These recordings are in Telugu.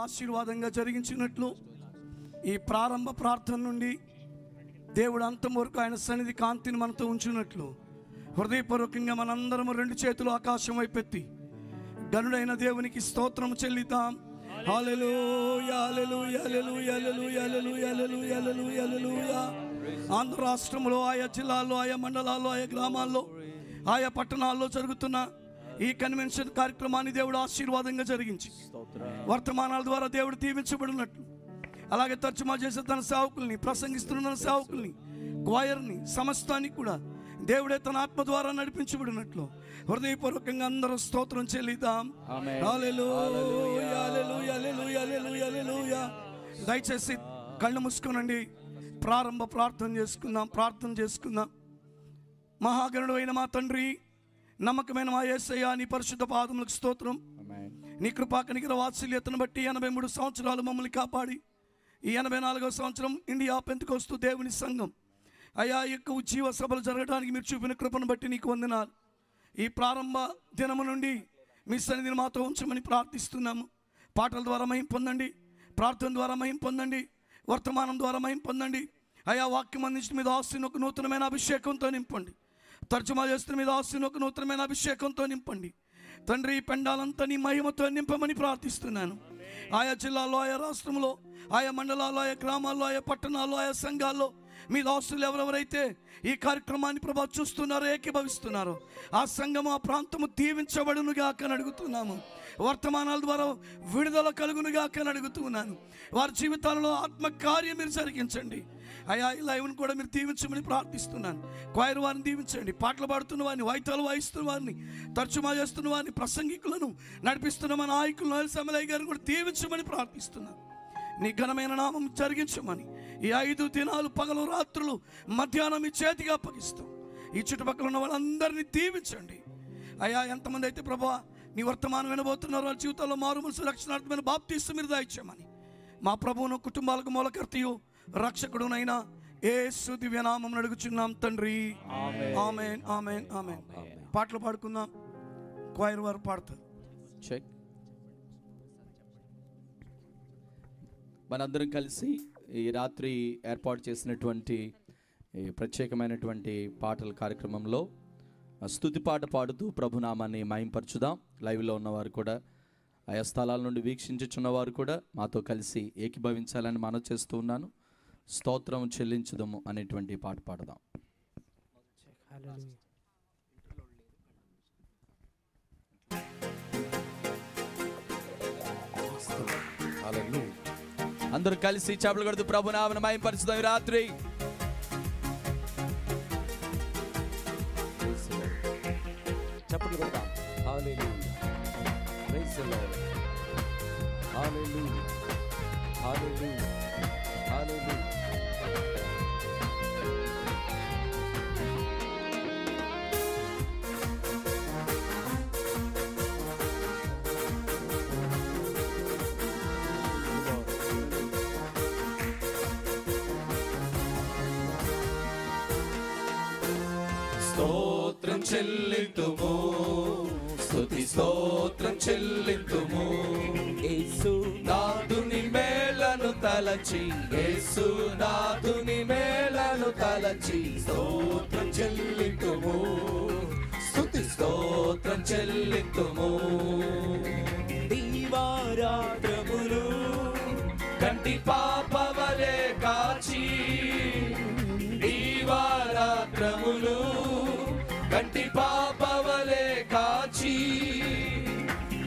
ఆశీర్వాదంగా జరిగించినట్లు ఈ ప్రారంభ ప్రార్థన నుండి దేవుడు అంతం వరకు ఆయన సన్నిధి కాంతిని మనతో ఉంచినట్లు హృదయపూర్వకంగా మనందరము రెండు చేతులు ఆకాశం వైపెత్తి గనుడైన దేవునికి స్తోత్రం చెల్లిద్దాం. హల్లెలూయా హల్లెలూయా హల్లెలూయా హల్లెలూయా హల్లెలూయా హల్లెలూయా హల్లెలూయా హల్లెలూయా. ఆంధ్ర రాష్ట్రంలో ఆయా జిల్లాల్లో, ఆయా మండలాల్లో, ఆయా గ్రామాల్లో, ఆయా పట్టణాల్లో జరుగుతున్న ఈ కన్వెన్షన్ కార్యక్రమాన్ని దేవుడు ఆశీర్వాదంగా జరిగించి వర్తమానాల ద్వారా దేవుడు దీవించబడినట్లు, అలాగే తర్జుమా చేసే తన సేవకుల్ని, ప్రసంగిస్తున్న సేవకుల్ని, క్వైర్ని, సమస్తాన్ని కూడా దేవుడే తన ఆత్మ ద్వారా నడిపించబడినట్లు హృదయపూర్వకంగా అందరూ స్తోత్రం చెల్లిద్దాం. హల్లెలూయా హల్లెలూయా హల్లెలూయా హల్లెలూయా హల్లెలూయా. దయచేసి కళ్ళు మూసుకోనండి, ప్రారంభ ప్రార్థన చేసుకుందాం. మహాగణుడు అయిన మా తండ్రి, నమ్మకమైన మా యేసయ్య, నీ పరిశుద్ధ పాదములకు స్తోత్రం. నీ కృపా కనికర వాత్సల్యతను బట్టి 83 సంవత్సరాలు మమ్మల్ని కాపాడి ఈ 84వ సంవత్సరం ఇండియా పెంతెకోస్తు దేవుని సంఘం అయా యొక్క ఉజ్జీవ సభలు జరగడానికి మీరు చూపిన కృపను బట్టి నీకు వందనాలు. ఈ ప్రారంభ దినము నుండి మీ సన్నిధిని మాతో ఉంచమని ప్రార్థిస్తున్నాము. పాటల ద్వారా మహిమ పొందండి, ప్రార్థన ద్వారా మహిమ పొందండి, వర్తమానం ద్వారా మహిమ పొందండి. అయా వాక్యం అందించిన మీద ఆస్తుని ఒక నూతనమైన అభిషేకంతో నింపండి. తర్జుమా చేస్తున్న మీద ఆస్తుని ఒక నూతనమైన అభిషేకంతో నింపండి తండ్రి. ఈ పెండాలంతా నీ మహిమతో నింపమని ప్రార్థిస్తున్నాను. ఆయా జిల్లాల్లో, ఆయా రాష్ట్రంలో, ఆయా మండలాల్లో, ఆయా గ్రామాల్లో, ఆయా పట్టణాల్లో, ఆయా సంఘాల్లో మీ దాసులు ఎవరెవరైతే ఈ కార్యక్రమాన్ని ప్రభా చూస్తున్నారో, ఏకీభవిస్తున్నారో ఆ సంఘము, ఆ ప్రాంతము దీవించబడునుగా అని అడుగుతున్నాము. వర్తమానాల ద్వారా విడుదల కలుగునుగా అని అడుగుతున్నాను. వారి జీవితాలలో ఆత్మకార్యం మీరు జరిగించండి అయా. ఈ లైవ్ను కూడా మీరు దీవించమని ప్రార్థిస్తున్నాను. క్వైర్ వారిని దీవించండి, పాటలు పాడుతున్న వారిని, వాయిద్యాలు వాయిస్తున్న వారిని, తర్జుమా చేస్తున్న వారిని, ప్రసంగికులను నడిపిస్తున్న మా నాయకులను సమలయ్య గారిని కూడా దీవించమని ప్రార్థిస్తున్నాను. నీ ఘనమైన నామం జరిగించమని ఈ 5 దినాలు పగలు రాత్రులు మధ్యాహ్నం మీ చేతిగా అప్పగిస్తాం. ఈ చుట్టుపక్కల ఉన్న వాళ్ళందరినీ దీవించండి అయ్యా. ఎంతమంది అయితే ప్రభా నీ వర్తమానం వినబోతున్నారు, వాళ్ళ జీవితాల్లో మారు మనసు రక్షణార్థమైన బాప్తీసు మీరు దయచేయమని మా ప్రభువును కుటుంబాలకు మూలకర్తయు రక్షకుడునైనా యేసు దివ్యనామం అడుగుచున్నాం తండ్రి. ఆమేన్ ఆమేన్ ఆమేన్. పాటలు పాడుకుందాం, క్వైర్ వారు పాడతారు. మనందరం కలిసి ఈ రాత్రి ఏర్పాటు చేసినటువంటి ప్రత్యేకమైనటువంటి పాటల కార్యక్రమంలో స్తుతి పాట పాడుతూ ప్రభునామాన్ని మహింపరచుదాం. లైవ్లో ఉన్నవారు కూడా, ఆయా స్థలాల నుండి వీక్షించుచున్నవారు కూడా మాతో కలిసి ఏకీభవించాలని మనవి చేస్తూ ఉన్నాను. స్తోత్రం చెల్లించుదాము అనేటువంటి పాట పాడదాం. అందరూ కలిసి చేపలు కొడుతూ ప్రభునామమును మహింపరచుదాం. రాత్రి చప్పట్లు కొడతాం. హల్లెలూయా, ప్రైజ్ ది లార్డ్, హల్లెలూయా, హల్లెలూయా, హల్లెలూయా. స్తోత్రం చెల్లింతుము, స్తుతి స్తోత్రం చెల్లింతుము. యేసు నాదుని మేలను తలచి, యేసు నాదుని మేలను తలచి స్తోత్రం చెల్లింతుము, స్తుతి స్తోత్రం చెల్లింతుము. దీవారాత్రములు కంటి పాపవలే కాచి, దీవారాత్రములు కంటి పాపవలే కాచి,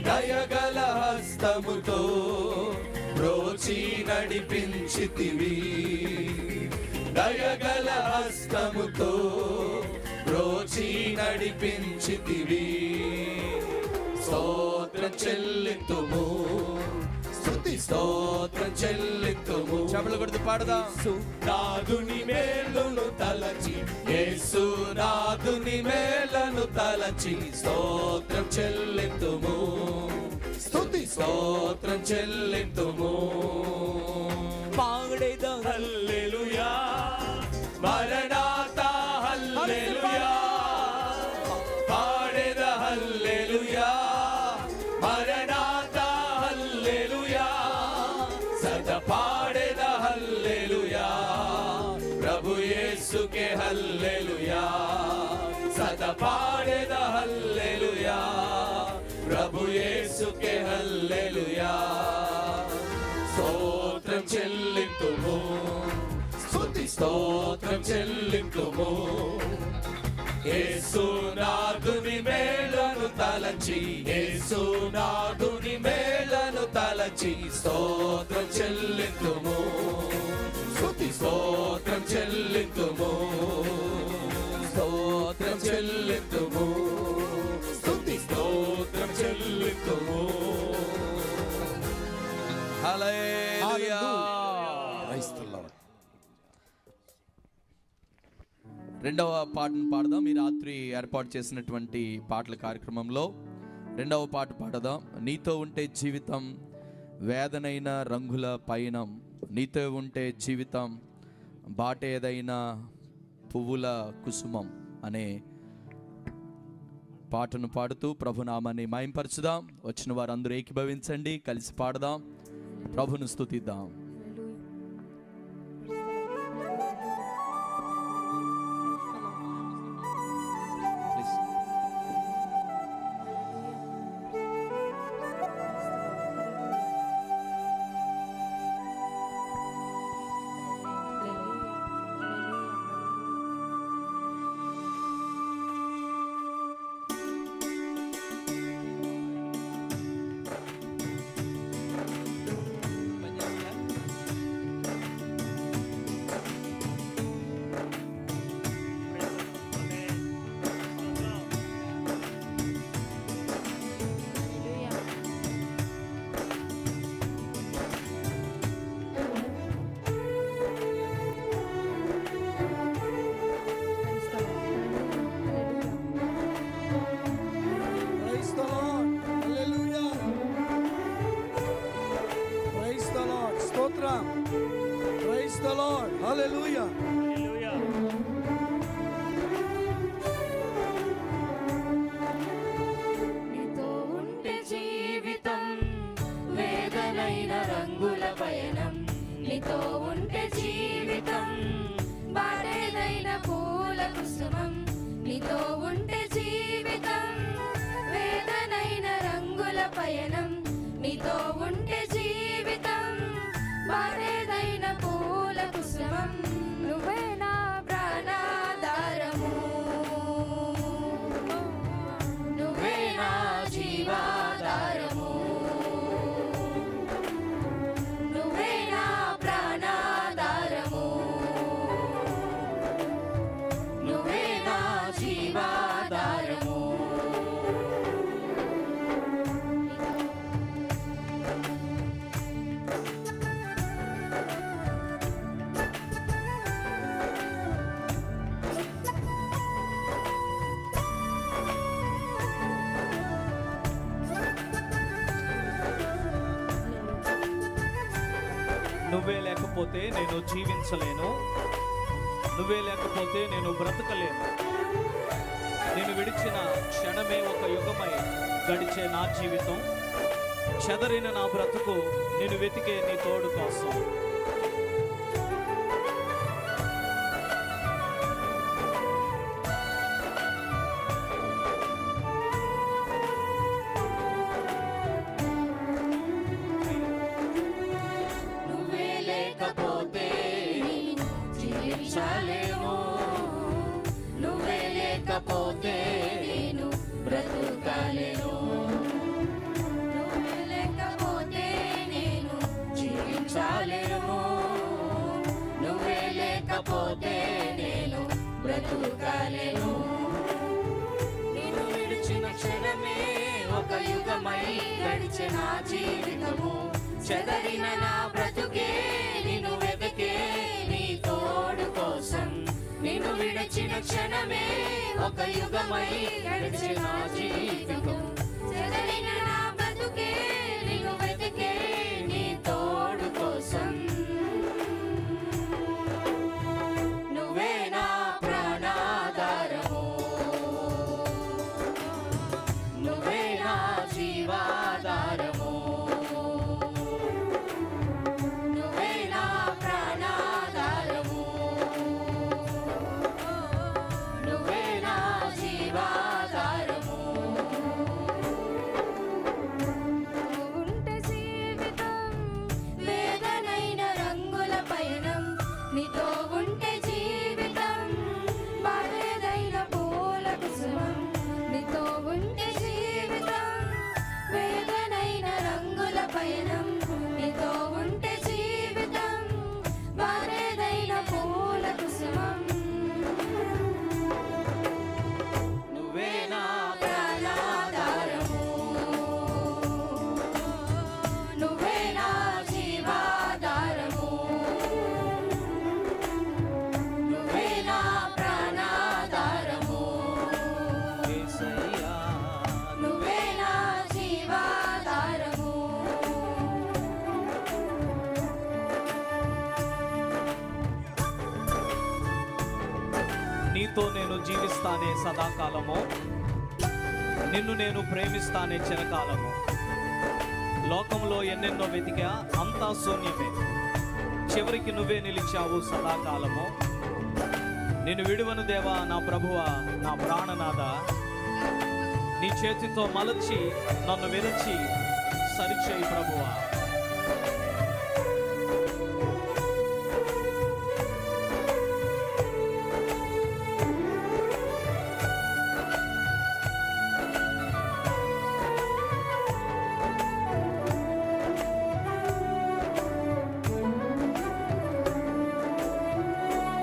దయగల హస్తముతో బ్రోచి నడిపించితివి, దయగల హస్తముతో బ్రోచి నడిపించితివి. స్తోత్రం చెల్లింతుము, స్తుతి స్తోత్రం చెల్లింతుము. చపలు కొడుతూ పాడదాం. నాదుని మేలును తలచి, యేసు నాదుని మేలను తలచి స్తోత్రం చెల్లింతుము, స్తుతి స్తోత్రం చెల్లింతుము. పాడేదా హల్లెలూయా, మరణాతా హల్లెలూయా, పాడేదా హల్లెలూయా, మరణాతా హల్లెలూయా, యేసుకే హల్లెలూయా సదా పాడేద హల్లెలూయా ప్రభు యేసుకే హల్లెలూయా స్తోత్రం చెల్లింతుము స్తుతి స్తోత్రం చెల్లింతుము యేసునాథుని మేలును తలచి యేసునాథుని మేలును తలచి స్తోత్రం చెల్లింతుము స్తుతి స్తోత్రం చెల్లింతుము స్తోత్రం చెల్లింతుము స్తుతి స్తోత్రం చెల్లింతుము హల్లెలూయా ప్రైజ్ ది లార్డ్. రెండవ పాటను పాడదాం. ఈ రాత్రి ఏర్పాటు చేసినటువంటి పాటల కార్యక్రమంలో రెండవ పాట పాడదాం. నీతో ఉంటే జీవితం వేదనైన రంగుల పయనం, నీతో ఉంటే జీవితం బాటేదైనా పువ్వుల కుసుమం అనే పాటను పాడుతూ ప్రభునామాన్ని మహింపరచుదాం. వచ్చిన వారందరూ ఏకీభవించండి, కలిసి పాడదాం, ప్రభును స్తుతిద్దాం. Praise the Lord. Hallelujah. నీతో ఉంటే జీవితం వేదనైన రంగుల పయనం, నీతో ఉంటే జీవితం బాటేదైన పూల కుసుమం, నీతో ఉంటే జీవితం వేదనైన రంగుల పయనం, నీతో ఉంటే జీవితం బాటేదైన పూల కుసుమం, నువ్వే నా ప్రాణాధారము, నువ్వే నా జీవాధారము, నువ్వే నా ప్రాణాధారము, నువ్వే నా జీవాధారము. నువ్వే లేకపోతే నేను జీవించలేను, నువ్వే లేకపోతే నేను బ్రతకలేను. నేను విడిచిన క్షణమే ఒక యుగమై గడిచే నా జీవితం, చెదరిన నా బ్రతుకు నేను వెతికే నీ తోడు కోసం. లేకపోతే నేను బ్రతుకలేను, నువ్వే లేకపోతే నేను జీవించలేను, నువ్వే లేకపోతే నేను బ్రతుకలేను. నిన్ను విడిచిన క్షణమే ఒక యుగమై గడిచే నా జీవితము, చెదరిన నా బ్రతుకే నిన్ను వెతికే నీ తోడు కోసం. నిన్ను విడిచిన క్షణమే ఒక యుగమై గడిచే నా జీవితము, చెదరిన నా బ్రతుకే నిన్ను వెతికే నీ తోడు కోసం. నువ్వే నా ప్రాణాధారము, నువ్వే నా జీవాధారము, నువ్వే నా ప్రాణాధారము, నీతో నేను జీవిస్తానే సదాకాలము, నిన్ను నేను ప్రేమిస్తానే చిరకాలము. లోకంలో ఎన్నెన్నో వెతికా, అంతా శూన్యమే, చివరికి నువ్వే నిలిచావు సదాకాలము. నిన్ను విడువను దేవా నా ప్రభువా నా ప్రాణనాథ, నీ చేతితో మలచి నన్ను విరచి సరిచేయి ప్రభువా.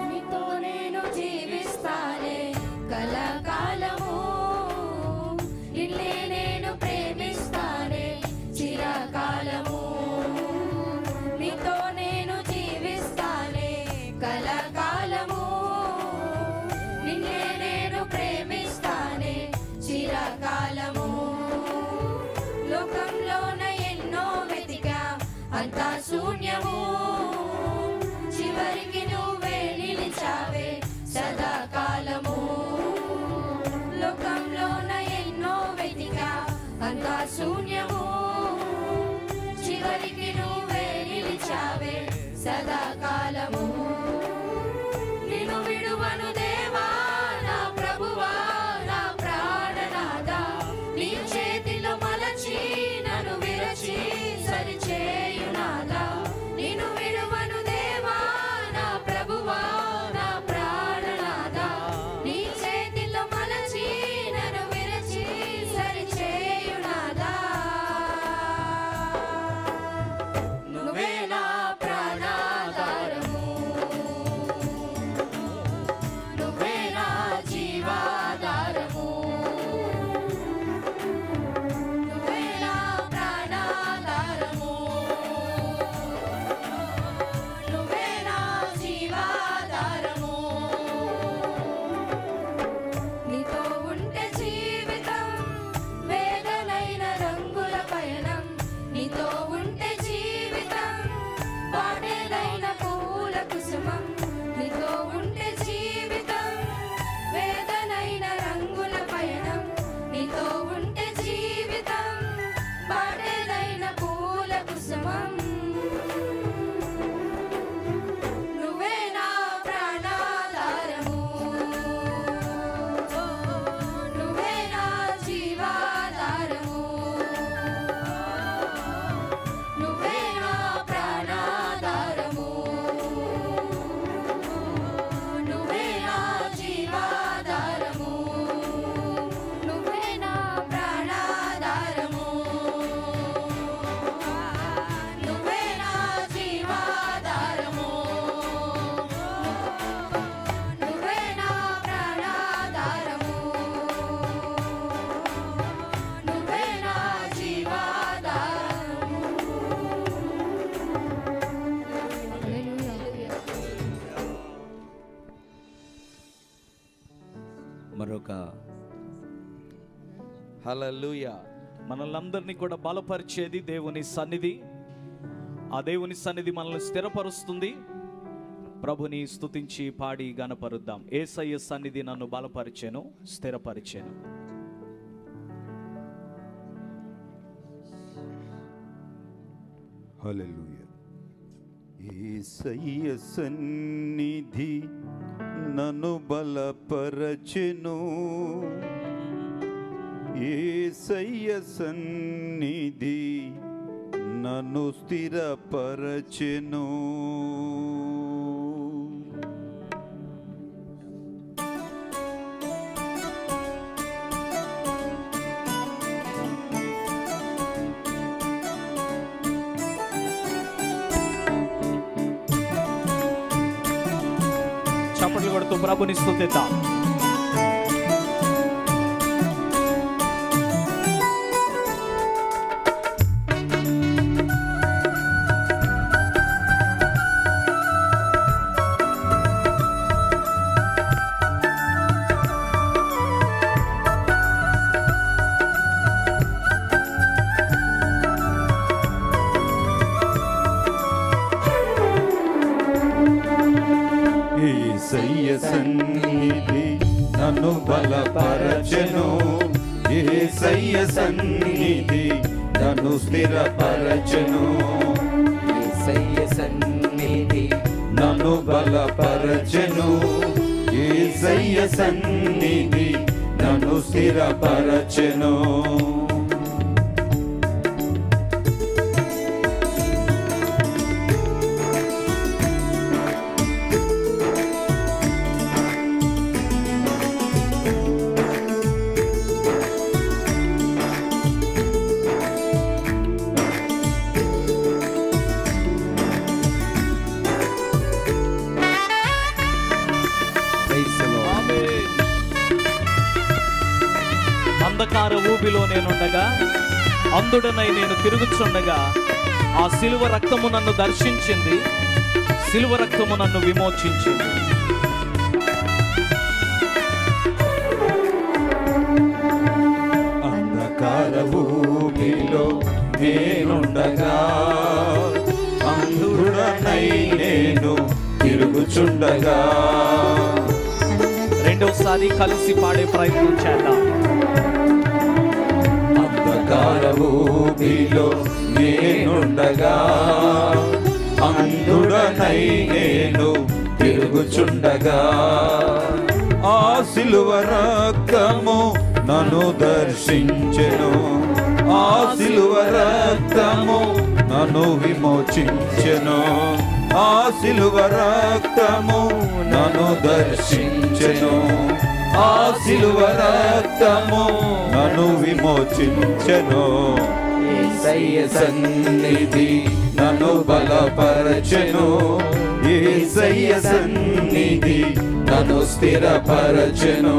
నీతో నేను జీవిస్తానే కలకాలము, నిన్నే నేను ప్రేమిస్తానే చిరకాలము. నీతో నేను జీవిస్తానే కలకాలము, నిన్నే నేను ప్రేమిస్తానే చిరకాలము. లోకంలోన ఎన్నో వెతికా, అంతా శూన్యము, చివరికి నువ్వే నిలిచావే సదాకాలము. లోకంలోన ఎన్నో వెతికా, అంతా శూన్యము, చివరికి నువ్వే నిలిచావే సదాకాలము. నిన్ను విడువను దేవా నా ప్రభువా నా ప్రాణనాథ, నీ చేతిలో మలచి నన్ను విరచి సరిచేయునాథా. నిన్ను విడువను దేవా నా ప్రభువా నా ప్రాణనాథ, నీ చేతిలో మలచి నన్ను విరచి సరిచేయునాథా. నువ్వే నా ప్రాణాధారము, నువ్వే నా జీవాధారము, నువ్వే నా ప్రాణాధారము, నువ్వే నా జీవాధారము. నీతో ఉంటే జీవితం వేదనైన రంగుల పయనం, నీతో ఉంటే జీవితం పాడేదైన పూల కుసుమం. నీతో ఉంటే జీవితం వేదనైన రంగుల పయనం, నీతో ఉంటే జీవితం పాడేదైన పూల కుసుమం. నువ్వే నా ప్రాణాధారము, నువ్వే నా జీవాధారము, నువ్వే నా ప్రాణాధారము, నువ్వే నా జీవాధారము, నువ్వే నా ప్రాణాధారము, నువ్వే నా జీవాధారము, నువ్వే నా ప్రాణాధారము, నువ్వే నా జీవాధారము. మరొక హల్లెలూయా. మనల్ని కూడా బలపరిచేది దేవుని సన్నిధి. ఆ దేవుని సన్నిధి మనల్ని స్థిరపరుస్తుంది. ప్రభుని స్తుతించి పాడి గనపరుద్దాం. యేసయ్య సన్నిధి నన్ను బలపరిచెను, స్థిరపరిచెను. హల్లెలూయా. యేసయ్య సన్నిధి నన్ను బలపరచెను, యేసయ్య సన్నిధి నన్ను స్థిరపరచెను. చప్పట్లు కొడుతూ ప్రభుని స్తుతిద్దాం. యేసయ్య సన్నిధి నన్ను బలపరచెను, యేసయ్య సన్నిధి నన్ను స్థిరపరచెను, యేసయ్య సన్నిధి నన్ను బలపరచెను, యేసయ్య సన్నిధి నన్ను స్థిరపరచెను. అంధకార ఊబిలో నేనుండగా, అంధుడనై నేను తిరుగుచుండగా ఆ సిలువ రక్తము నన్ను దర్శించింది, సిలువ రక్తము నన్ను విమోచించింది. అంధకార ఊబిలో నేనుండగా, అంధుడనై నేను తిరుగుచుండగా. రెండోసారి కలిసి పాడే ప్రయత్నం చేద్దాం. అంధకార ఊబిలో నేనుండగా, అంధుడనై నేను తిరుగుచుండగా. ఆ సిలువ రక్తము నన్ను దర్శించెను, ఆ సిలువ రక్తము నన్ను విమోచించెను, ఆ సిలువ రక్తము నన్ను దర్శించెను, ఆ సిలువ రక్తము నన్ను విమోచించెను. యేసయ్య సన్నిధి నన్ను బలపరచెను, యేసయ్య సన్నిధి నన్ను స్థిరపరచెను,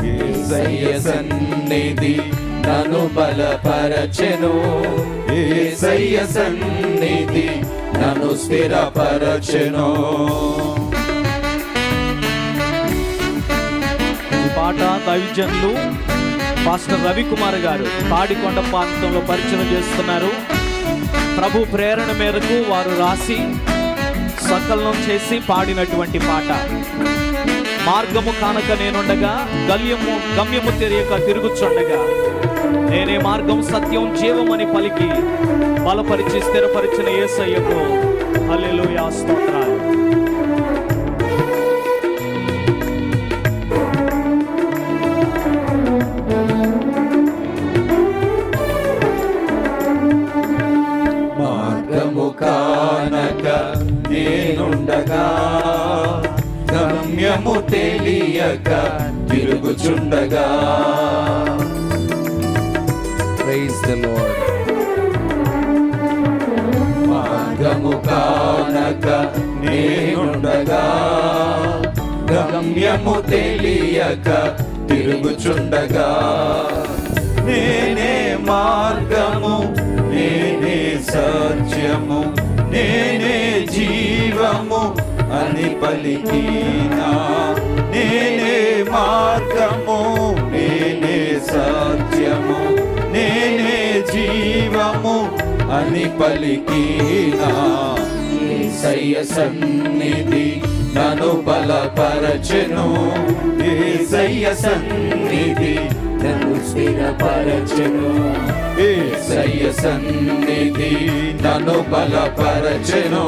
యేసయ్య సన్నిధి నన్ను బలపరచెను, యేసయ్య సన్నిధి నన్ను స్థిరపరచెను. ఈ పాట దైవజనులు పాస్టర్ రవికుమార్ గారు తాడికొండ ప్రాంతంలో పరిచయం చేస్తున్నారు. ప్రభు ప్రేరణ మేరకు వారు రాసి సంకలనం చేసి పాడినటువంటి పాట. మార్గము కానక నేనుండగా, గమ్యము తెలియక తిరుగుచుండగా, నేనే మార్గం సత్యం జీవమని పలికి బలపరిచి స్థిరపరిచిన యేసయ్యకు హల్లెలూయా స్తోత్రాలు. మార్గము కానక నేనుండగా, గమ్యము తెలియక తిరుగుచుండగా. Praise the lord. మార్గము కానక నేనుండగా, గమ్యము తెలియక తిరుగుచుండగా. నేనే మార్గము, నేనే సత్యము, నేనే జీవము అని పలికినా. నేనే మార్గము, నేనే సత్యము, నేనే జీవము అని పలికినా. యేసయ్య సన్నిధి నన్ను బలపరచెను, యేసయ్య సన్నిధి నన్ను స్థిరపరచెను, యేసయ్య సన్నిధి నన్ను బలపరచెను,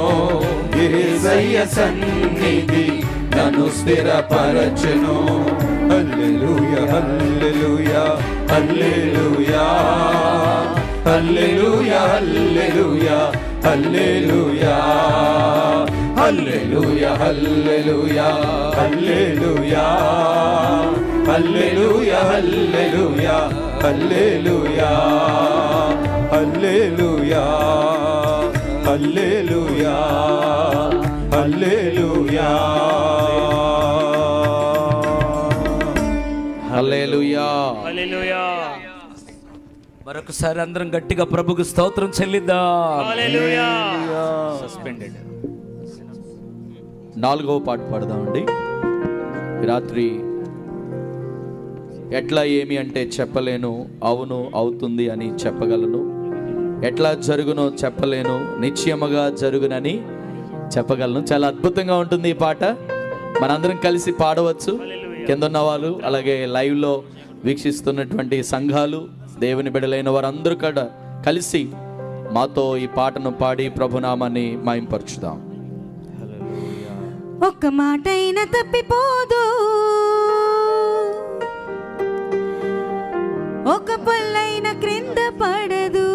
యేసయ్య సన్నిధి నన్ను స్థిరపరచెను. హల్లెలూయా హల్లెలూయా హల్లెలూయా హల్లెలూయా హల్లెలూయా హల్లెలూయా హల్లెలూయా హల్లెలూయా హల్లెలూయా హల్లెలూయా హల్లెలూయా హల్లెలూయా హల్లెలూయా హల్లెలూయా హల్లెలూయా హల్లెలూయా. హల్లెలూయా. మరొకసారి అందరం గట్టిగా ప్రభుకు స్తోత్రం చెల్లిద్దాం. హల్లెలూయా. సస్పెండెడ్. 4వ పాట పాడదామండి. ఈ రాత్రి ఎట్లా ఏమి అంటే చెప్పలేను, అవును అవుతుంది అని చెప్పగలను, ఎట్లా జరుగునో చెప్పలేను, నిశ్చయముగా జరుగునని చెప్పగలను. చాలా అద్భుతంగా ఉంటుంది ఈ పాట. మనందరం కలిసి పాడవచ్చు. కింద ఉన్న వాళ్ళు, అలాగే లైవ్లో వీక్షిస్తున్నటువంటి సంఘాలు, దేవుని బిడ్డలైన వారందరూ కూడా కలిసి మాతో ఈ పాటను పాడి ప్రభునామాన్ని మహింపరచుదాం. ఒక్క మాటైనా తప్పిపోదు, ఒక పల్లైన క్రింద పడదు.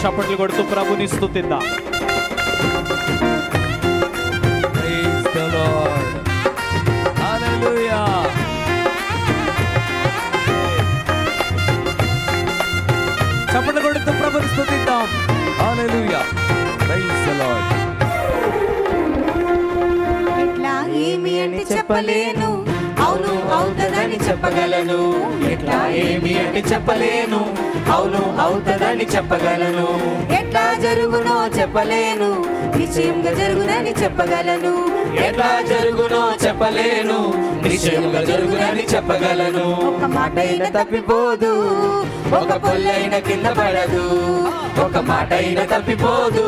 చప్పట్లు కొడుతూ ప్రభుని స్తుతిద్దాం. Praise the Lord. Hallelujah. చప్పట్లు కొడుతూ ప్రభుని స్తుతిద్దాం. Hallelujah. Praise the Lord. ఎట్లా ఏమి అంటే చెప్పలేను, అవును అవుతదని చెప్పగలను. ఎట్లా ఏమి అంటే చెప్పలేను, అవును అవుతదని చెప్పగలను. ఎట్లా జరుగునో చెప్పలేను, నిశ్చయంగా జరుగునని చెప్పగలను. ఎట్లా జరుగునో చెప్పలేను, నిశ్చయంగా జరుగునని చెప్పగలను. ఒక మాటైనా తప్పిపోదు, ఒక పొల్లైన కింద పడదు. ఒక మాట అయినా తప్పిపోదు,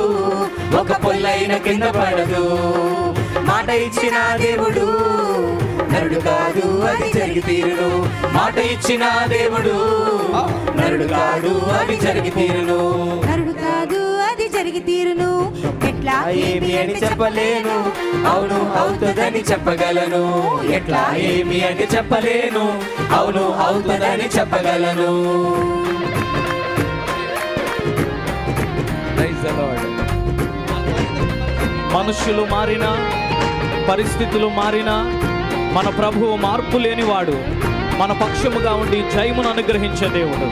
ఒక పొల్లైన కింద పడదు. మాట ఇచ్చిన దేవుడు నరుడు కాదు, అది జరిగి తీరును. మాట ఇచ్చిన దేవుడు నరుడు కాదు, అది జరిగి తీరును. నరుడు కాదు, అది జరిగి తీరును. ఎట్లా ఏమి అని చెప్పలేను, అవును అవుతుందని చెప్పగలను. ఎట్లా ఏమి అని చెప్పలేను, అవును అవుతుందని చెప్పగలను. Praise the Lord. మనుషులు మారినా, పరిస్థితులు మారినా, మన ప్రభువు మార్పు లేనివాడు, మన పక్షముగా ఉండి జయమును అనుగ్రహించే దేవుడు.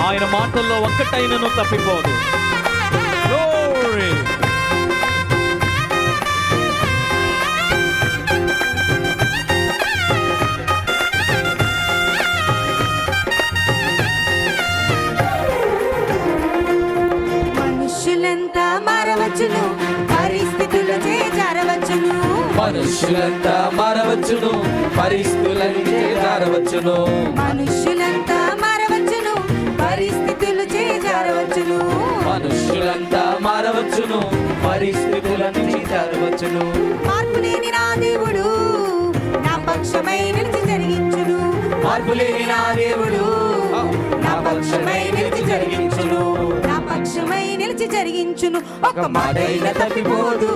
ఆయన మాటల్లో ఒక్కటైనను తప్పిపోదు. Glory. మనుషులంతా మారవచ్చును, పరిస్థితులు చేరవచ్చును. మనుషులంతా మారవచ్చును, పరిస్థితులని చేరవచ్చును. మనుషులంతా మారవచ్చును, పరిస్థితులు చేరవచ్చును. మనుషులంతా మారవచ్చును, పరిస్థితులని చేరవచ్చును. మార్పు లేని నా దేవుడు నా పక్షమై నిలిచి జరిగించును. మార్పు లేని నా దేవుడు నా పక్షమై నిలిచి జరిగించును. నా పక్షమై నిలిచి జరిగించును. ఒక మాటైనా తప్పిపోదు,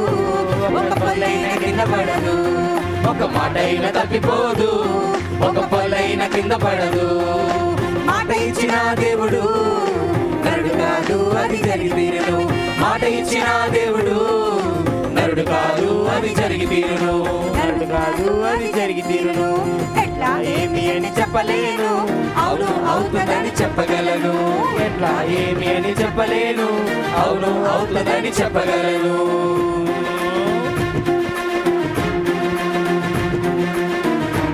ఒక పొల్లైన కింద పడదు. ఒక మాటైనా తప్పిపోదు, ఒక పొల్లైన కింద పడదు. మాట ఇచ్చిన దేవుడు నరుడు కాదు, అది జరిగి తీరును. మాట ఇచ్చిన దేవుడు నరుడు కాదు, అది జరిగి తీరును. నరుడు కాదు, అది జరిగి తీరును. ఎట్లా ఏమి అని చెప్పలేను, అవును అవుతుందని చెప్పగలను. ఎట్లా ఏమి అని చెప్పలేను, అవును అవుతుందని చెప్పగలను.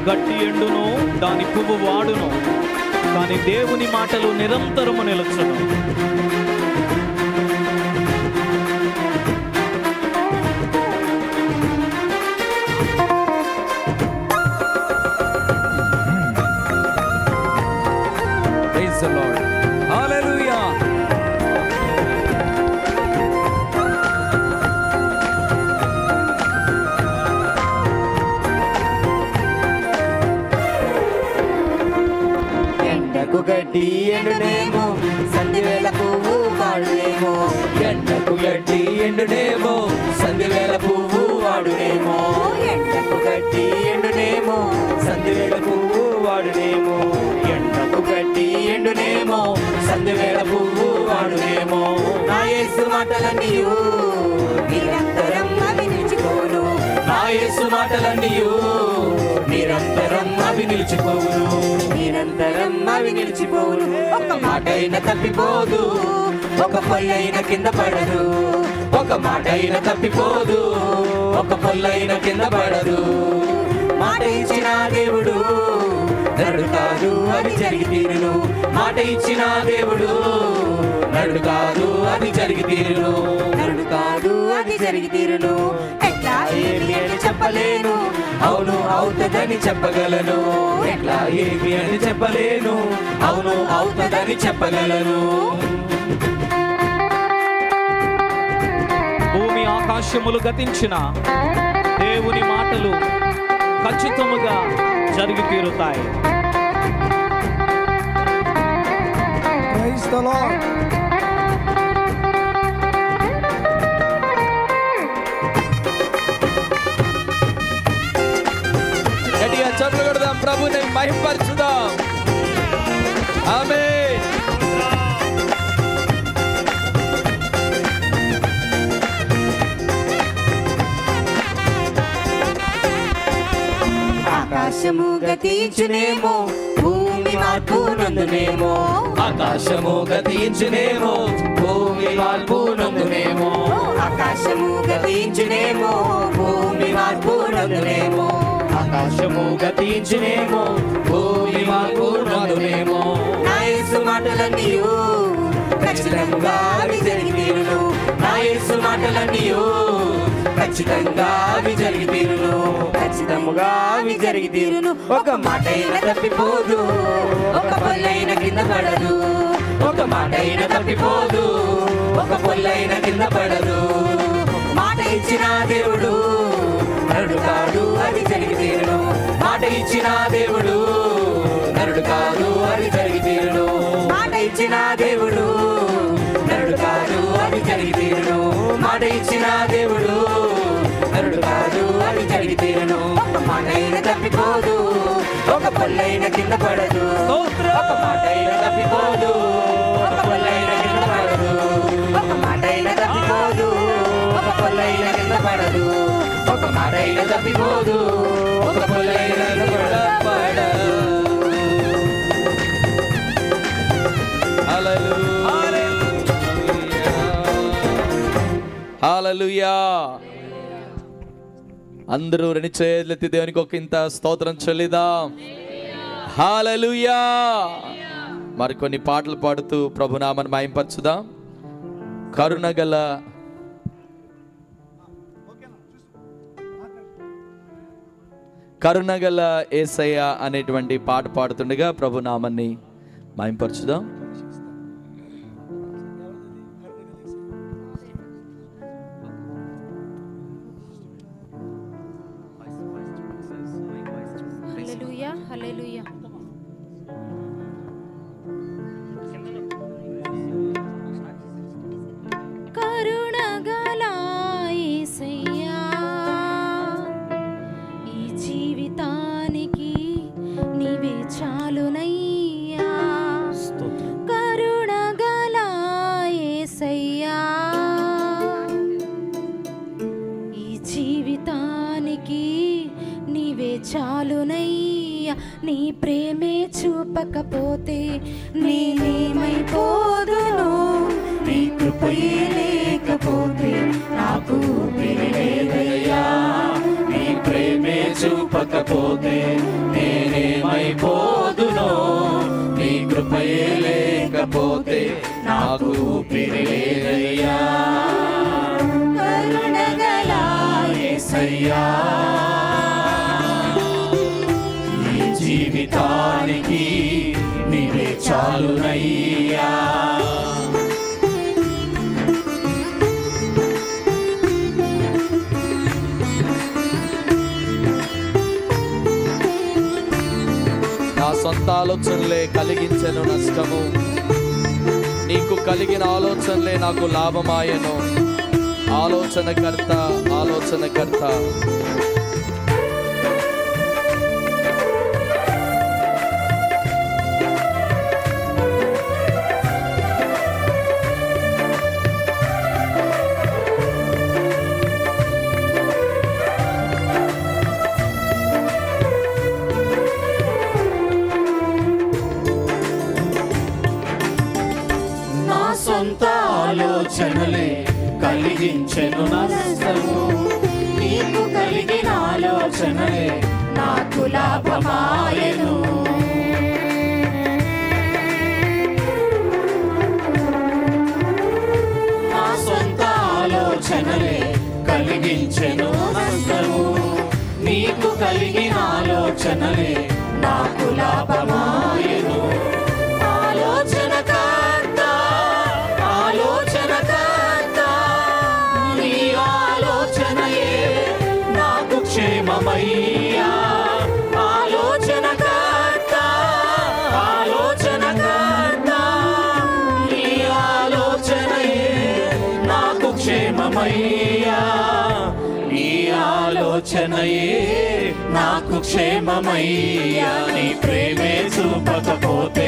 గట్టి ఎండును, దాని పువ్వు వాడును, కానీ దేవుని మాటలు నిరంతరము నిలుచును. Praise the Lord. Hallelujah. ఎండకు గడ్డి ఎండునేమో, సంధివేళ పువ్వు వాడునేమో. ఎండకు గడ్డి ఎండునేమో, సంధివేళ పువ్వు వాడునేమో. ఎండకు గడ్డి ఎండునేమో, సంధివేళ పువ్వు వాడునేమో. ఎండకు గడ్డి ఎండునేమో, సంధివేళ పువ్వు వాడునేమో. నా యేసు మాటలన్నీయు నిరంతరం అవి నిలిచిపోను. నా యేసు మాటలన్నీయు నిరంతరం అవి నిలిచిపోవును. నిరంతరం అవి నిలిచిపోను. ఒక మాటైనా తప్పిపోదు, ఒక పొల్లైన కింద పడదు. ఒక మాటైనా తప్పిపోదు, ఒక పొల్లైన కింద పడదు. మాట ఇచ్చిన దేవుడు నరుడు కాదు అది జరిగి తీరును. మాట ఇచ్చిన దేవుడు నరుడు కాదు అది జరిగి తీరును. నరుడు కాదు అది జరిగి తీరును. ఎట్లా ఏమి అని చెప్పలేను, అవును అవుతుందని చెప్పగలను. ఎట్లా ఏమి అని చెప్పలేను, అవును అవుతుందని చెప్పగలను. భూమి ఆకాశములు గతించిన దేవుని మాటలు ఖచ్చితముగా జరిగి తీరుతాయి. Praise the Lord. గట్టిగా చప్పట్లు కొడదాం, ప్రభుని మహిమపరచుదాం. ఆమేన్. ఆకాశము గతించునేమో, భూమి మార్పు నందునేమో. ఆకాశము గతించునేమో, భూమి మార్పు నందునేమో. ఆకాశము గతించునేమో, భూమి మార్పు నందునేమో. ఆకాశము గతించునేమో, భూమి మార్పు నందునేమో. నా యేసు మాటలన్నీయు ఖచ్చితంగా అవి జరిగి తీరును. నా యేసు మాటలన్నీయు ఖచ్చితంగా అవి జరిగి తీరును. ఖచ్చితంగా అవి జరిగి తీరును. ఒక మాట అయినా తప్పిపోదు, ఒక పొల్లైన కింద పడదు. ఒక మాట అయినా తప్పిపోదు, ఒక పొల్లైన కింద పడదు. మాట ఇచ్చిన దేవుడు నరుడు కాదు అది జరిగి తీరును. మాట ఇచ్చిన దేవుడు నరుడు కాదు అది జరిగి తీరును. మాట ఇచ్చిన దేవుడు నరుడు కాదు అది జరిగి తీరును. మాట ఇచ్చిన దేవుడు నరుడు కాదు అది జరిగి తీరును. ఒక మాట అయినా తప్పిపోదు, ఒక పొల్లైన కింద పడదు. ఒక మాట అయినా తప్పిపోదు, ఒక పొల్లైన కింద పడదు. ఒక మాట అయినా తప్పిపోదు, ఒక పొల్లైన కింద పడదు. ఒక మాట అయినా తప్పిపోదు, ఒక పొల్లైన కింద పడదు. హల్లెలూయా. అందరూ రెండు చేతులెత్తి దేవునికి ఒక ఇంత స్తోత్రం చెల్లిదాం. హల్లెలూయా. మరికొన్ని పాటలు పాడుతూ ప్రభునామని మహింపరచుదాం. కరుణగల యేసయ్య అనేటువంటి పాట పాడుతుండగా ప్రభునామాన్ని మహింపరచుదాం. హల్లెలూయా హల్లెలూయా. కరుణగల యేసయ్యా, ఈ జీవితానికి నీవే చాలునయ్యా. కరుణగల యేసయ్యా, ఈ జీవితానికి నీవే చాలునయ్యా. నీ ప్రేమే చూపకపోతే నేనేమైపోదును, నీ కృపయే లేకపోతే నాకు ఊపిరి లేదయ్యా. నీ ప్రేమే చూపకపోతే నేనేమైపోదునో, నీ కృపయే లేకపోతే నాకు ఊపిరి లేదయ్యా. కరుణగల యేసయ్యా, ఈ జీవితానికి నీవే చాలునయ్యా. నా సొంత ఆలోచనలే కలిగించెను నష్టము, నీకు కలిగిన ఆలోచనలే నాకు లాభమాయను. ఆలోచనకర్త ఆలోచనకర్త. నా సొంత ఆలోచనలే కలిగించెను నష్టము, నీకు కలిగిన ఆలోచనలే నాకు లాభమాయను. ఆలోచనలే నాకు లాభమాయెను. ఆలోచనకర్త ఆలోచనకర్త నీ ఆలోచనయే నాకు క్షేమమయ్యా. ఆలోచనకర్త ఆలోచనకర్త నీ ఆలోచనయే నాకు క్షేమమయ్యా. నీ ఆలోచనయే నాకు క్షేమమయ్యా. నీ ప్రేమే చూపకపోతే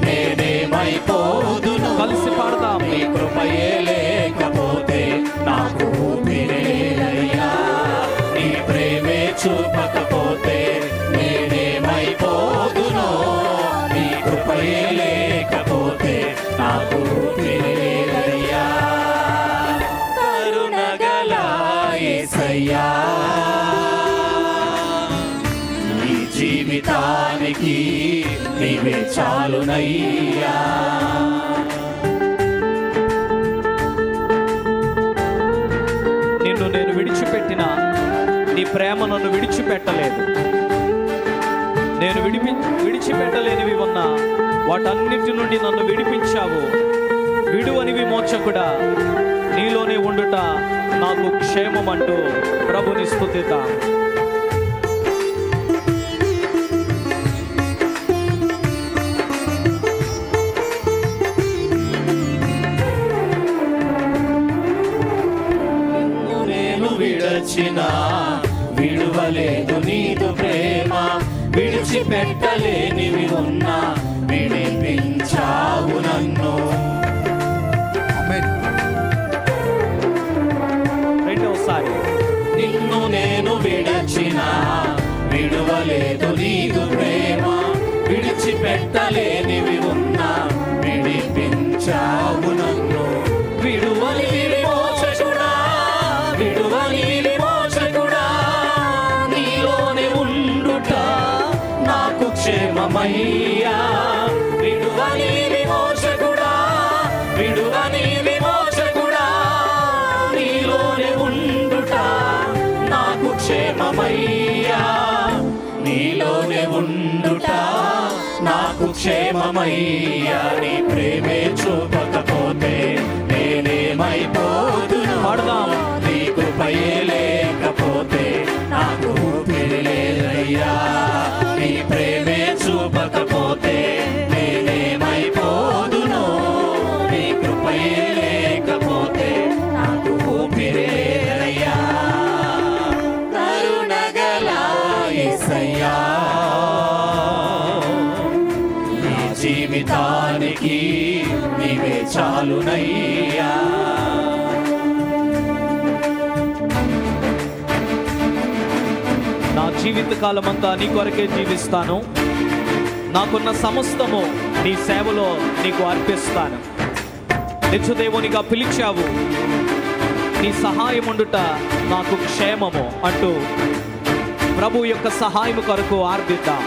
నేనేమైపోదును. కలిసి పాడదాం. నీ కృపయే లేకపోతే నాకు ఊపిరేలయ్యా. నీ ప్రేమే చూపకపోతే నేనేమైపోదును. నీ కృపయే లేకపోతే నాకు ఊపిరేలయ్యా. కరుణగల యేసయ్యా ఈ జీవితానికి నీవే చాలునయ్యా. నిన్ను నేను విడిచిపెట్టిన నీ ప్రేమ నన్ను విడిచిపెట్టలేదు. నేను విడిచిపెట్టలేనివి ఉన్నా వాటన్నిటి నుండి నన్ను విడిపించావు. విడువని విమోచకుడా నీలోనే ఉండుట నాకు క్షేమం అంటూ ప్రభుని స్తుతిద్దాం. నేను విడచిన విడువలేదు నీదు ప్రేమ. విడిచిపెట్టలేనివి ఉన్నా విడిపించావు నన్ను. రెండవసారి నిన్ను నేను విడచిన విడువలేదు నీదు ప్రేమ. విడిచిపెట్టలేనివి ఉన్నా విడిపించావు నన్ను. విడువని విమోచకుడా విడువని విమోచకుడా నీలోనే ఉండుట నాకు క్షేమమయ్యా. విడువని విమోచకుడా విడువని విమోచకుడా నీలోనే ఉండుట నాకు క్షేమమయ్యా. నీలోనే ఉండుట నాకు క్షేమమయ్యా. నీ ప్రేమే చూపకపోతే నేనేమైపోదును. పాడదాం. నీ కృపయే లేకపోతే నాకు ఊపిరి లేదయ్యా. నీ ప్రేమే చూపకపోతే నేనేమైపోదును. నీ కృపయే లేకపోతే నాకు ఊపిరి లేదయ్యా. కరుణగల యేసయ్యా ఈ జీవితానికి నీవే చాలునయ్యా. నా జీవిత కాలమంతా నీ కొరకే జీవిస్తాను. నాకున్న సమస్తము నీ సేవలో నీకు అర్పిస్తాను. నిత్యదేవునిగా పిలిచావు. నీ సహాయం ఉండుట నాకు క్షేమము అంటూ ప్రభు యొక్క సహాయం కొరకు ఆర్దిద్దాం.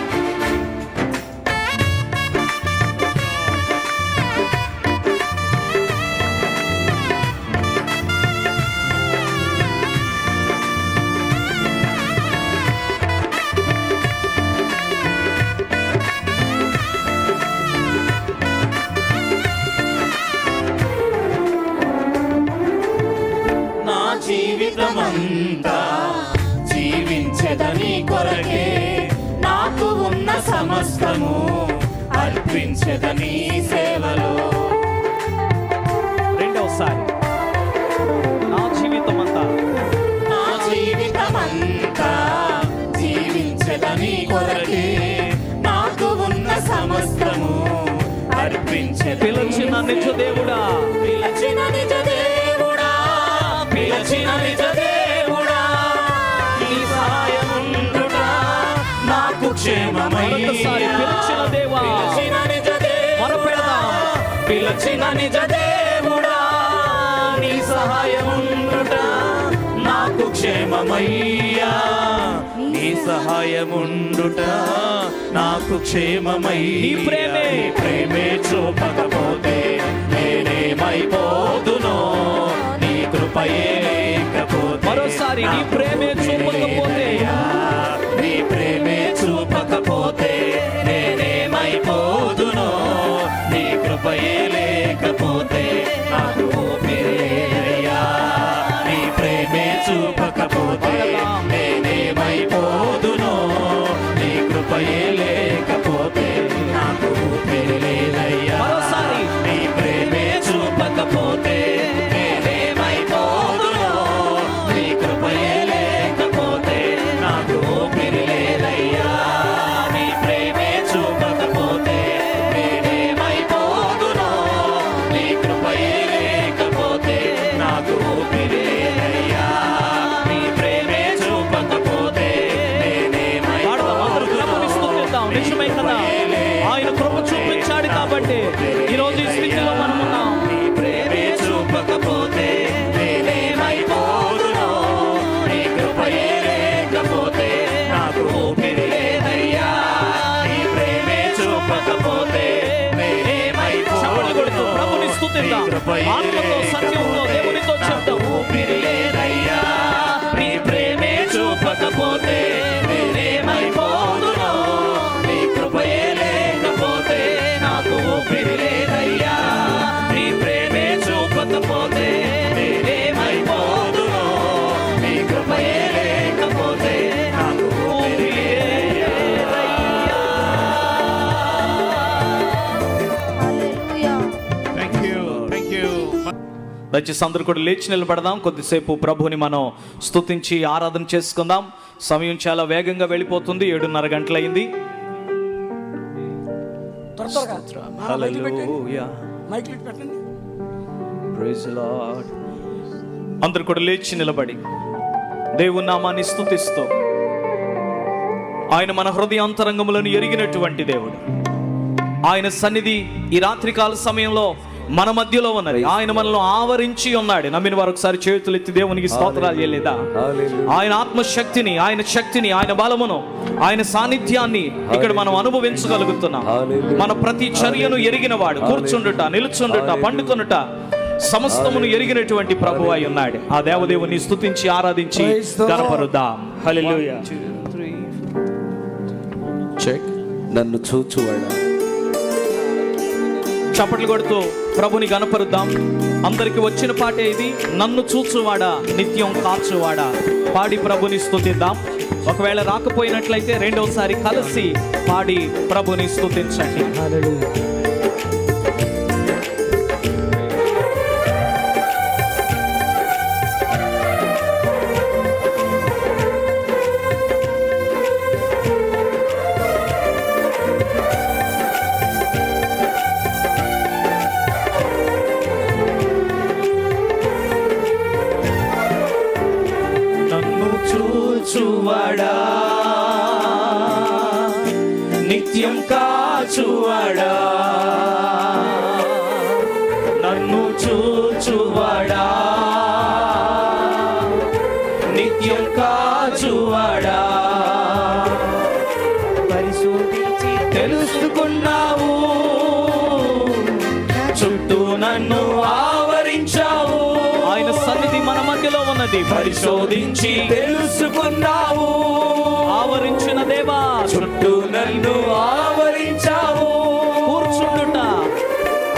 నా జీవితమంతా జీవించెదని కొరకే నాకు ఉన్న సమస్తము అర్పించెదని సేవలో. రెండవసారి నా జీవితమంతా నా జీవితమంతా జీవించెదని కొరకే నాకు ఉన్న సమస్తము అర్పించెదని. పిలిచిన నిజ దేవుడా పిలిచిన నిజ దేవుడా పిలిచిన నిజ దేవుడా నీ సహాయం ఉండుట నాకు క్షేమమయ్యా. పిలిచిన దేవా పిలిచిన నిజ దేవుడా పిలిచిన నిజ దేవుడా నీ సహాయం ఉండుట నాకు క్షేమమయ్యా. నీ సహాయం ఉండుట నాకు క్షేమమయ్యా. నీ ప్రేమే చూపకపోతే నేనేమైపోదునో. నీ కృపయే లేకపోతే మరోసారి నీ ప్రేమే చూపకపోతే నీ ప్రేమే చూప బట్టి ఈరోజు ఈ స్థితిలో మనం ఉన్నాం. నీ ప్రేమే చూపకపోతే నేనేమైపోదునో, నీ కృపయే లేకపోతే నాకు ఊపిరి లేదయ్యా. నీ ప్రేమే చూపకపోతే చప్పట్లు కొడుతూ ప్రభుని స్తుతిద్దాం. ఆత్మతో సత్యంతో దేవునితో చెప్తాం. ఊపిరి లేదయ్యా. నీ ప్రేమే చూపకపోతే నేనేమైపోదునో, నీ కృపయే లేకపోతే నాకు ఊపిరి లేదయ్యా. నీ ప్రేమే చూపకపోతే నేనేమైపోదునో, నీ కృపయే లేకపోతే నాకు ఊపిరి లేదయ్యా. దయచేసి అందరూ కూడా లేచి నిలబడదాం. కొద్దిసేపు ప్రభుని మనం స్తుతించి ఆరాధన చేసుకుందాం. సమయం చాలా వేగంగా వెళ్ళిపోతుంది. 7:30 గంటలైంది. అందరూ కూడా లేచి నిలబడి దేవుని నామాన్ని స్తుతిస్తూ, ఆయన మన హృదయాంతరంగములను ఎరిగినటువంటి దేవుడు. ఆయన సన్నిధి ఈ రాత్రికాల సమయంలో మన మధ్యలో ఉన్నది. ఆయన మనలో ఆవరించి ఉన్నాడు. నమ్మిన వారు ఒకసారి చేతులెత్తి దేవునికి స్తోత్రాలు చేయలేదా? ఆయన ఆత్మశక్తిని, ఆయన శక్తిని, ఆయన బలమును, ఆయన సాన్నిధ్యాన్ని ఇక్కడ మనం అనుభవించగలుగుతున్నాం. మన ప్రతి చర్యను ఎరిగిన వాడు, కూర్చుండుట, నిలుచుండుట, పండుకొనుట సమస్తమును ఎరిగినటువంటి ప్రభువు అయి ఉన్నాడు. ఆ దేవదేవుని స్తుతించి ఆరాధించి గణపరుద్దాం. హల్లెలూయా. చెక్. నన్ను చూచువాడా. చప్పట్లు కొడుతూ ప్రభుని గణపరుద్దాం. అందరికి వచ్చిన పాటే ఇది. నన్ను చూచువాడా, నిత్యం కాచువాడా పాడి ప్రభుని స్తుతిద్దాం. ఒకవేళ రాకపోయినట్లయితే రెండోసారి కలిసి పాడి ప్రభుని స్తుతించండి. చూచువాడా, నిత్యం కాచువాడా, నన్ను చూచువాడా, నిత్యం కాచువాడా, పరిశోధించి తెలుసుకున్నావు, చుట్టూ నన్ను ఆవరించావు. ఆయన సన్నిధి మన మధ్యలో ఉన్నది. పరిశోధించి తెలుసుకున్నావు, ఆవరించిన దేవా, చుట్టూ నన్ను ఆవరించావు. కూర్చుండుట,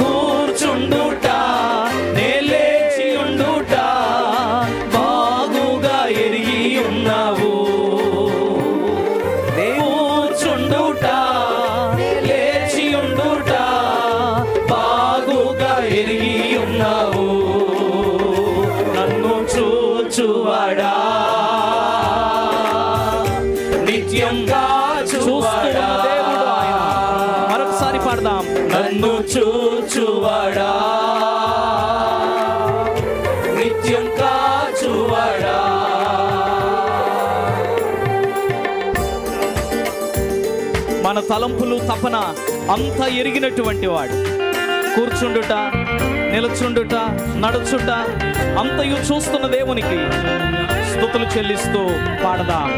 కూర్చుండుట, నే లేచి ఉండుట బాగుగా ఎరిగి ఉన్నావు. కూర్చుండుట, లేచి ఉండుట బాగుగా ఎరిగి ఉన్నావు. నన్ను చూచువాడా, నిత్యం కాచువాడా, దేవుడు ఆయన. మరొకసారి పాడదాం. నన్ను చూచువాడా, నిత్యం కాచువాడా. మన తలంపులు తపన అంతా ఎరిగినటువంటి వాడు. కూర్చుండుట, నిలుచుండుట, నడుచుట అంతయు చూస్తున్న దేవునికి స్తుతులు చెల్లిస్తూ పాడదాం.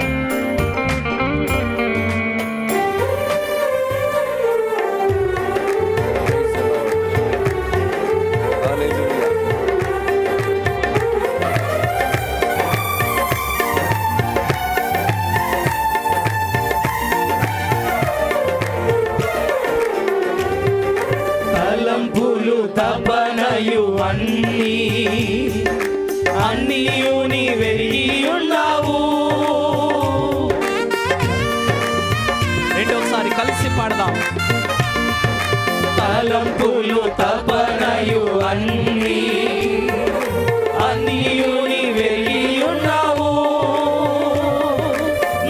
తలంపులు తపనయు అన్నీయు నీవెరిగి ఉన్నావు. రెండోసారి కలిసి పాడదాం. తలంపులు తపనయు అన్నీయు నీవెరిగి ఉన్నావు.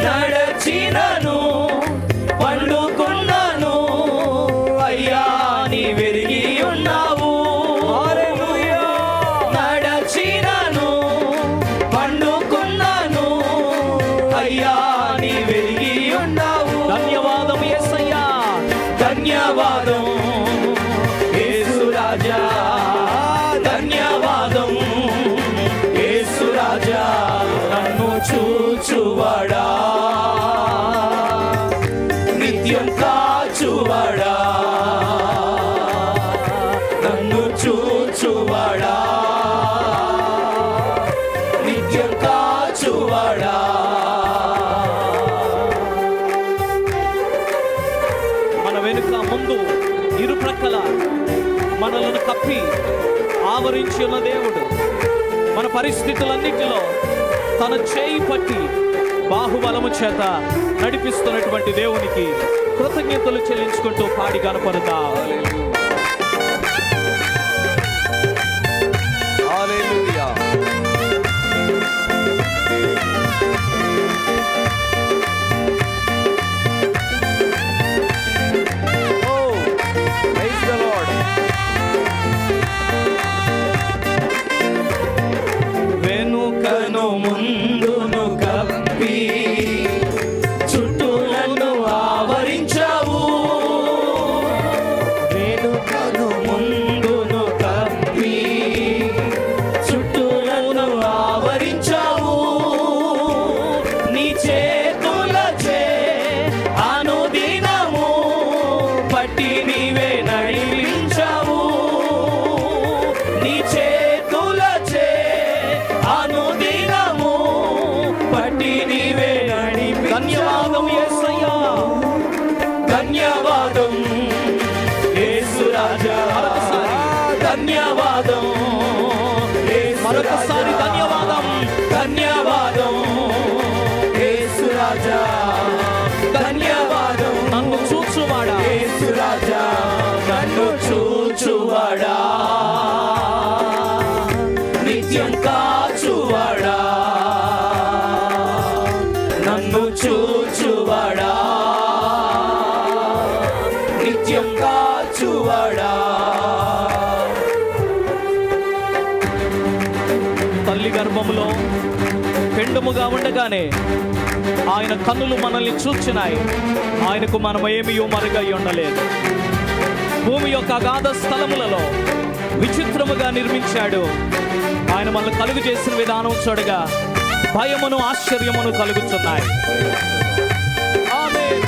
నడచినను పండుకున్నాను అయ్యా నీవెరిగి ఉన్నావు. నడచినను పండుకున్నాను అయ్యా నీవెరిగి ఉన్నావు. ధన్యవాదం యేసయ్యా, ధన్యవాదం ఇరుప్రక్కల మనలను కప్పి ఆవరించి ఉన్న దేవుడు మన పరిస్థితులన్నిటిలో తన చేయి పట్టి బాహుబలము చేత నడిపిస్తున్నటువంటి దేవునికి కృతజ్ఞతలు చెల్లించుకుంటూ పాడి కనపడతాం. హల్లెలూయా. వెనుకను ముందును కప్పి చుట్టూ నన్ను ఆవరించావు. వెనుకను ముందును కప్పి చుట్టూ నన్ను ఆవరించావు. నీ చేతులచే అనుదినము పట్టి నీవే నడిపించావు. నీ చేతులచే అనుదినము పట్టి నీవే నడిపించావు. ధన్యవాదం యేసయ్యా, ధన్యవాదం యేసు రాజా, ధన్యవాదం మరొకసారి ధన్యవాదం, ధన్యవాదం యేసు రాజా, ధన్యవాదం నన్ను చూచువాడా యేసు రాజా, నన్ను చూచువాడా, నిత్యం కాచువాడా, నన్ను చూచువాడా, నిత్యం కాచువాడా. తల్లి గర్భములో పెండుముగా ఉండగానే ఆయన కన్నులు మనల్ని చూచినాయి. ఆయనకు మనం ఏమీ మరుగై ఉండలేదు. భూమి యొక్క అగాధ స్థలములలో విచిత్రముగా నిర్మించాడు. ఆయన మనల్ని కలుగు చేసిన విధానం చూడగా భయమును ఆశ్చర్యమును కలుగుతున్నాయి. ఆమేన్.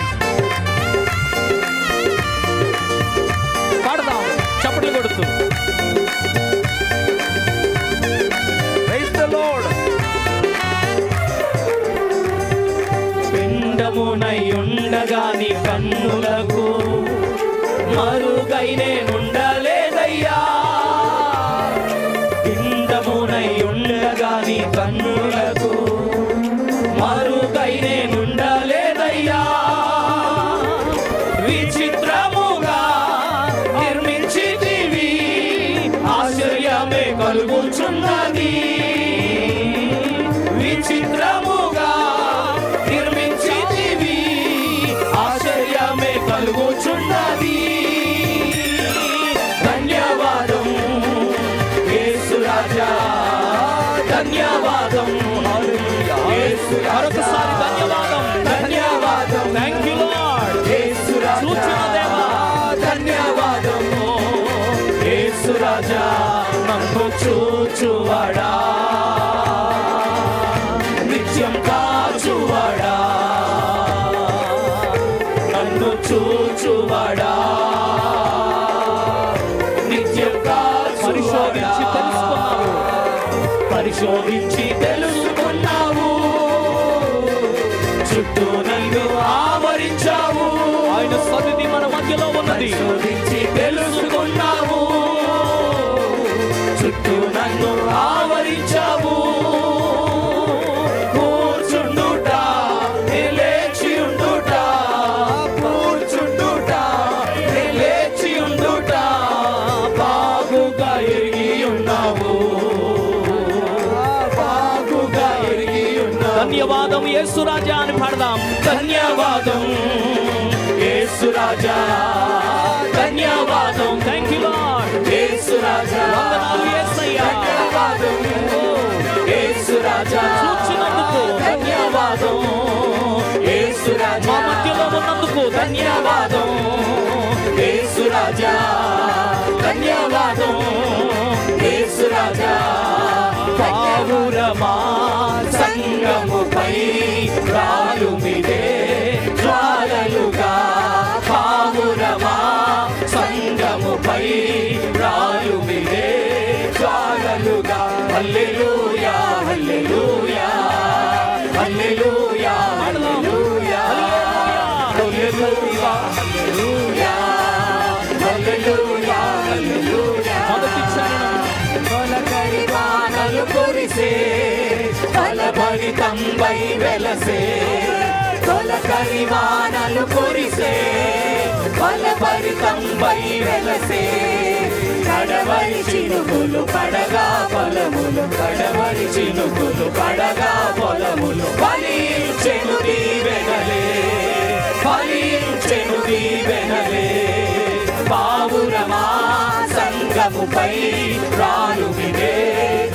పాడదాం చప్పట్లు కొడుతూ. పిండమునై ఉండగా నీ కన్నులకు మరుగై నేనుండలేదయ్యా. పిండమునై ఉండగా నీ కన్నులకు మరుగై నేనుండలేదయ్యా. విచిత్రముగా నిర్మించితివి, ఆశ్చర్యమే కలుగుచున్నది. విచిత్రముగా నిర్మించితివి, ఆశ్చర్యమే కలుగుచున్నది. ధన్యవాదం యేసు రాజా, ధన్యవాదం యేసు రాజా, మరొకసారి ధన్యవాదం, ధన్యవాదం, థ్యాంక్ యూ లార్డ్ యేసు రాజా, చూచిన దేవా ధన్యవాదం యేసు రాజా, నన్ను చూచువాడా, నిత్యం కాచువాడా, నన్ను చూచువాడా, నిత్యం కాచువాడా. పరిశోధించి తెలుసుకున్నావు, చుట్టూ నన్ను ఆవరించావు. ఆయన సన్నిధి మన మధ్యలో ఉన్నది. పరిశోధించి తెలుసుకున్నావు, చుట్టూ నన్ను ఆవరించావు. కూర్చుండుట లేచి ఉండుట, కూర్చుండుట లేచి ఉండుట బాగుగా ఎరిగి ఉన్నావు, బాగుగా ఎరిగి ఉన్నావు. ధన్యవాదం యేసు రాజా అని పాడదాం. ధన్యవాదం యేసు రాజా, ధన్యవాదం, థ్యాంక్ యూ లార్డ్ యేసు రాజా, వందనాలు యేసయ్యా, ధన్యవాదం యేసు రాజా, చూచినందుకు ధన్యవాదం యేసు రాజా, మా మధ్యలో ఉన్నందుకు ధన్యవాదం యేసు రాజా, ధన్యవాదం యేసు రాజా. పావురమా సంగముపై రాలుమిదే జ్వాలలుగా, పావురమా సంగముపై రాలుమిదే జ్వాలలుగా. హల్లెలూయా హల్లెలూయా హల్లెలూయా హల్లెలూయా హల్లెలూయా హల్లెలూయా హల్లెలూయా హల్లెలూయా. మొదటి చరణం తొలకరి వానలు కురిసే ఫలభరితంబై వెలసే. తొలకరి వానలు కురిసే ఫలభరితంబై వెలసే. కడవరి చినుకులు పడగా పొలములు, కడవరి చినుకులు పడగా పొలములు. ఫలించెను దీవెనలే, ఫలించెను దీవెనలే. పావురమా సంగముపై రాలుమిదే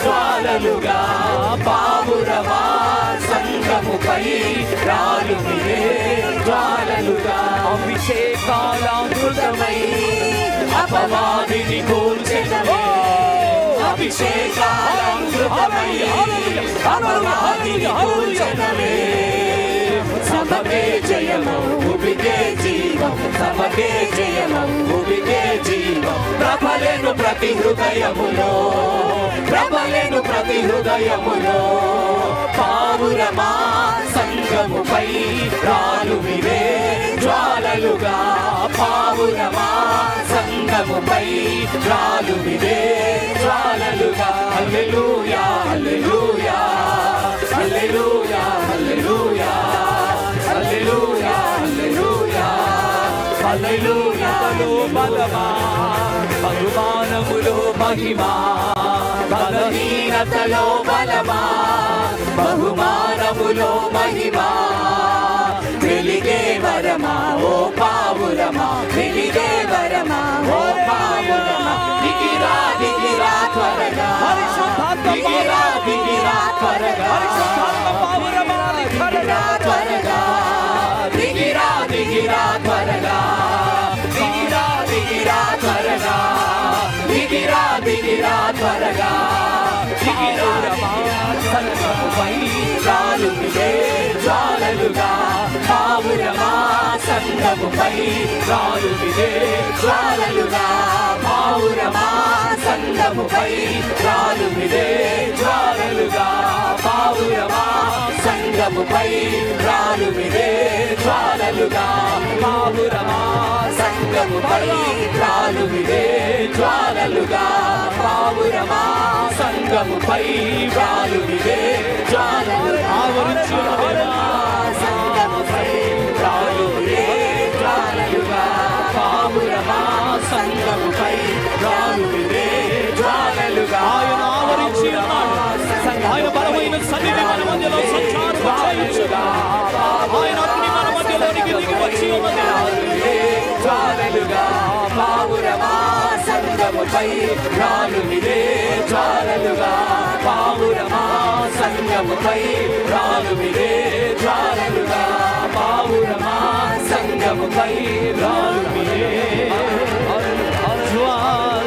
జ్వాలలుగా. పావురమా సంగముపై రాలుమిదే జ్వాలలుగా. అభిషేకాలంకృతమై అపవాదిని కూల్చెదవే. అభిషేకాలంకృతమై అపవాదిని కూల్చెదవే. సమకే జయము ఉబికే జీవం, సమకే జయము ఉబికే జీవం. ప్రబలెను ప్రతి హృదయములో, ప్రబలెను ప్రతి హృదయములో. పావురమా సంగముపై రాలుమిదే జ్వాలలుగా. పావురమా సంగముపై రాలుమిదే జ్వాలలుగా. హల్లెలూయా హల్లెలూయా హల్లెలూయా హల్లెలూయా హల్లెలూయా హల్లెలూయా హల్లెలూయాలో బలమా, బహుమానములో మహిమా. బలహీనతలో బలమా, బహుమానములో మహిమా. వెలిగే వరమా ఓ పావురమా, వెలిగే వరమా ఓ పావురమా. దిగిరా దిగిరా త్వరగా, దిగిరా దిగిరా త్వరగా. దిగిరా త్వరగా, దిగిరా దిగిరా త్వరగా. దిగిరా దిగిరా త్వరగా, దిగిరా దిగిరా త్వరగా. దిగిరా సంగముపై రాలుమిదే జ్వాలలుగా. పావురమా సంగముపై రాలుమిదే జ్వాలలుగా. పావురమా సంగముపై రాలుమిదే జ్వాలలుగా. పావురమా సంగముపై రాలుమిదే జ్వాలలుగా. పావురమా సంగముపై రాలుమిదే జ్వాలలుగా. పావురమా సంగముపై రాలుమిదే జ్వాలలుగా. సంగముపై రాలుమిదే జ్వాలలుగా. పావురమా సంగముపై రాలుమిదే జ్వాలలుగా. ఆయన ఆవరించి ఉన్నాడు, ఆయన బలమైన సన్నిధి మన మధ్యలో సంచారం చేయుచుగా. ఆయన అగ్ని మన మధ్యలోనికి దిగి వచ్చి ఉన్నది జ్వాలలుగా. పావురమా సంగముపై రాలుమిదే జ్వాలలుగా. పావురమా సంగముపై రాలుమిదే జ్వాలలుగా. పావురమా సంగముపై రాలుమిదే జ్వాలలుగా.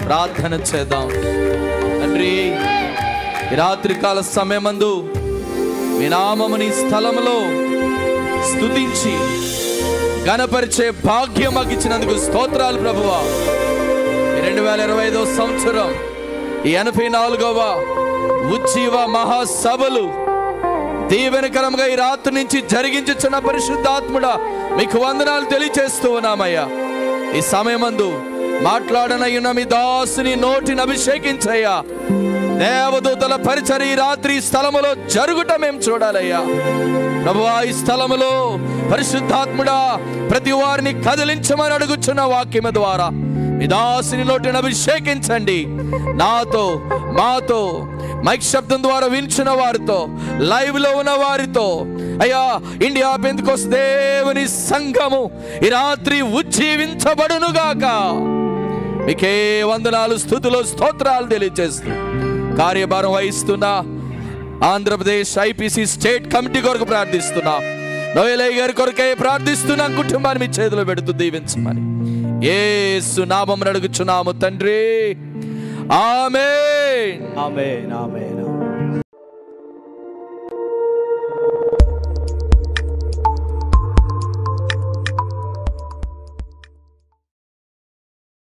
ప్రార్థన చేద్దాం. తండ్రి, ఈ రాత్రికాల సమయమందు మీ నామముని స్థలములో స్తుతించి ఘనపరిచే భాగ్యం మాకు ఇచ్చినందుకు స్తోత్రాలు ప్రభువా. 2025 సంవత్సరం ఈ 84వ ఉజ్జీవ మహాసభలు దీవెనకరంగా ఈ రాత్రి నుంచి జరిగించుచున్న పరిశుద్ధాత్ముడా మీకు వందనాలు తెలియచేస్తూ ఉన్నామయ్యా. ఈ సమయమందు మాట్లాడనయ్యున్న మీ దాసుని నోటిని అభిషేకించయ్యా. దేవదూతల పరిచర్య ఈ రాత్రి స్థలములో జరుగుట మేము చూడాలయ్యా ప్రభువా. ఈ స్థలములో పరిశుద్ధాత్ముడా ప్రతి వారిని కదిలించమని అడుగుచున్న వాక్యం ద్వారా మీ దాసుని నోటిని అభిషేకించండి. నాతో, మాతో, మైక్ శబ్దం ద్వారా వించిన వారితో, లైవ్ లో ఉన్న వారితో అయ్యా, ఇండియా పెంతెకోస్తు దేవుని సంఘము ఈ రాత్రి ఉజ్జీవించబడునుగాక. మీకే వందనాలు, స్తుతులు, స్తోత్రాలు తెలియజేస్తూ కార్యభారం వహిస్తున్న ఆంధ్రప్రదేశ్ ఐపీసీ స్టేట్ కమిటీ కొరకు ప్రార్థిస్తున్నా. నోయలయ్య గారి కొరకే ప్రార్థిస్తున్నా. కుటుంబాన్ని మీ చేతిలో పెడుతూ దీవించమని యేసు నామమున అడుగుచున్నాము తండ్రి, ఆమేన్. ఆమేన్. ఆమేన్.